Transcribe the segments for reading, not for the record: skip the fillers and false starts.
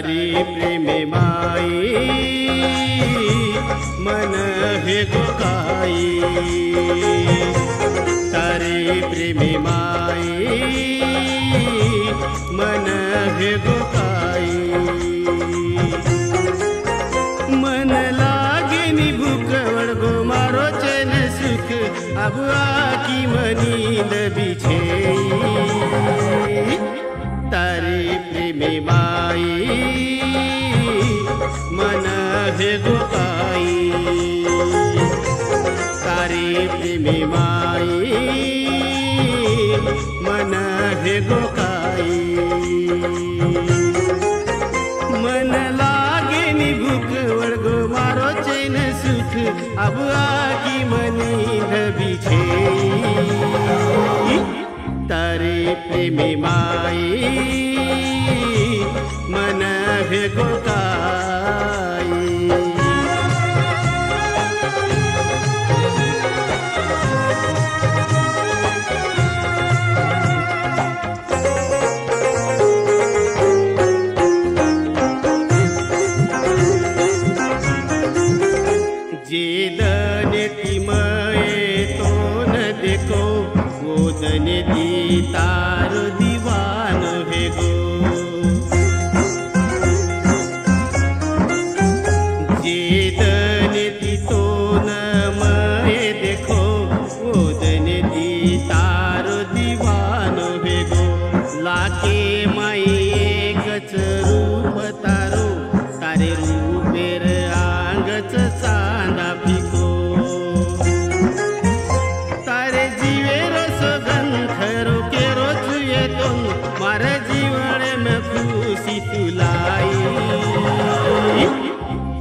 तारी प्रेमे माई मन हे गोकाई तारी प्रेमे माई मन हे गोकाई मन लागे नि भूख वड़गो मारो चैन सुख अब आकी मनींद बिछे तारी प्रेमे माई मन हे गोकाई तारी प्रेमे माई मन हे गोकाई मन लागे नि भूख वड़गो मारो चैन सुख अब आकी मनींद बिछे तारी प्रेमे माई मन हे गोकाई जे दने तिमये तो न देखो वो दने दी तार दीवान है गो जे दने दी तो न मये देखो वो दने दी तार दीवान है गो लाके माई एकच रूप तारो तारे रूपेर आंगच चांदा फिको तारे जीवेर सुगंधरो के रोज ये तुम मारे जीवन में खुशी तुलाई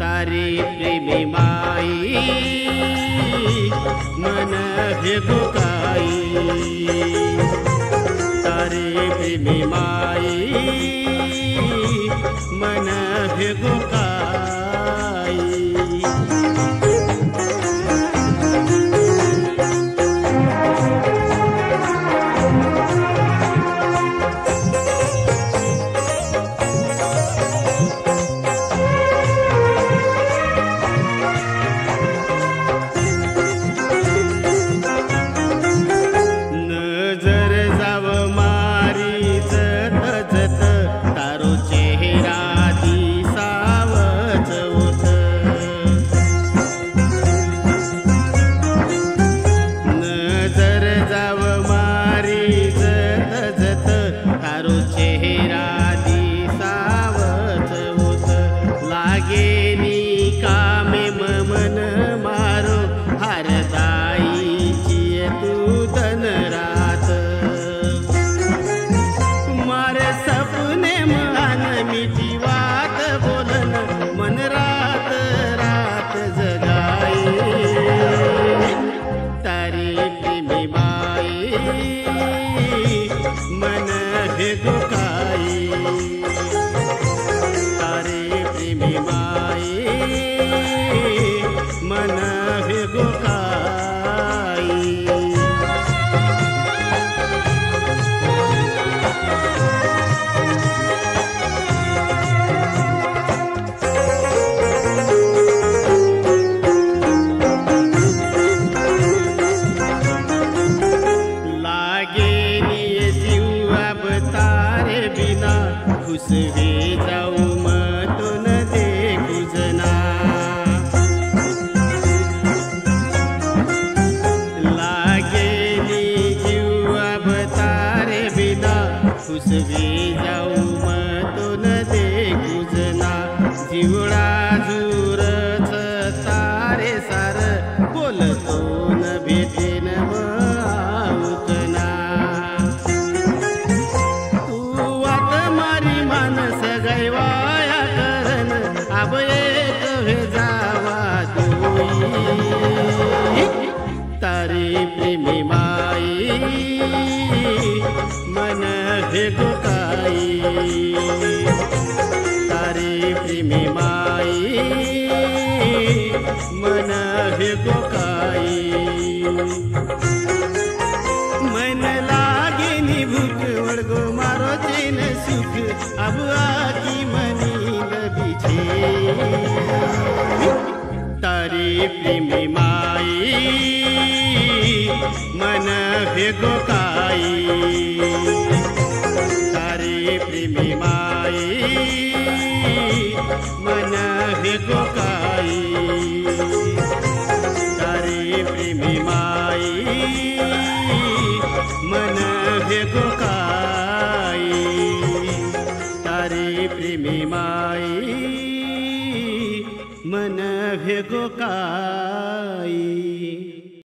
तारे प्रेमे माई मन हे गोकाई तारे प्रेमे माई मन हे गोकाई नजर जाव मारी जत जत तारो चेहरा दिसावच होत नजर जाव मारी जत जत तारो चेहरा दिसावच होत लागे नि कामे मन मारो हरदाईची तू धन रात मारे सपने मान मिठी बात बोलन मन रात रात जगाई तारी प्रेमे माई मन हे गोकाई तारी प्रेमे माई मन हे गोकाई लागे नि जीव अब तारे बिना खुश हे जाऊ मत न देखू जना लागे नि जीव अब तारे बिना खुश हे जाऊ मत न देखू जना जीवडा झुरच तारे सार बोलतो न भेटेन माऊतना तू वाट मारी मानस गैवाया करन अब एक हे जावा दोई तारी प्रेमे माई मन हे गोकाई तारी प्रेमे माई मन हे गोकाई मन लागे नि भूख वड़गो मारो चैन सुख अब आकी मनी तारी प्रेमी माई मन भेगो काई तारी प्रेमी माई मन भेगो काई तारी प्रेमी माई मन भेगो काई तारी प्रेमी माई मन भेगो काई।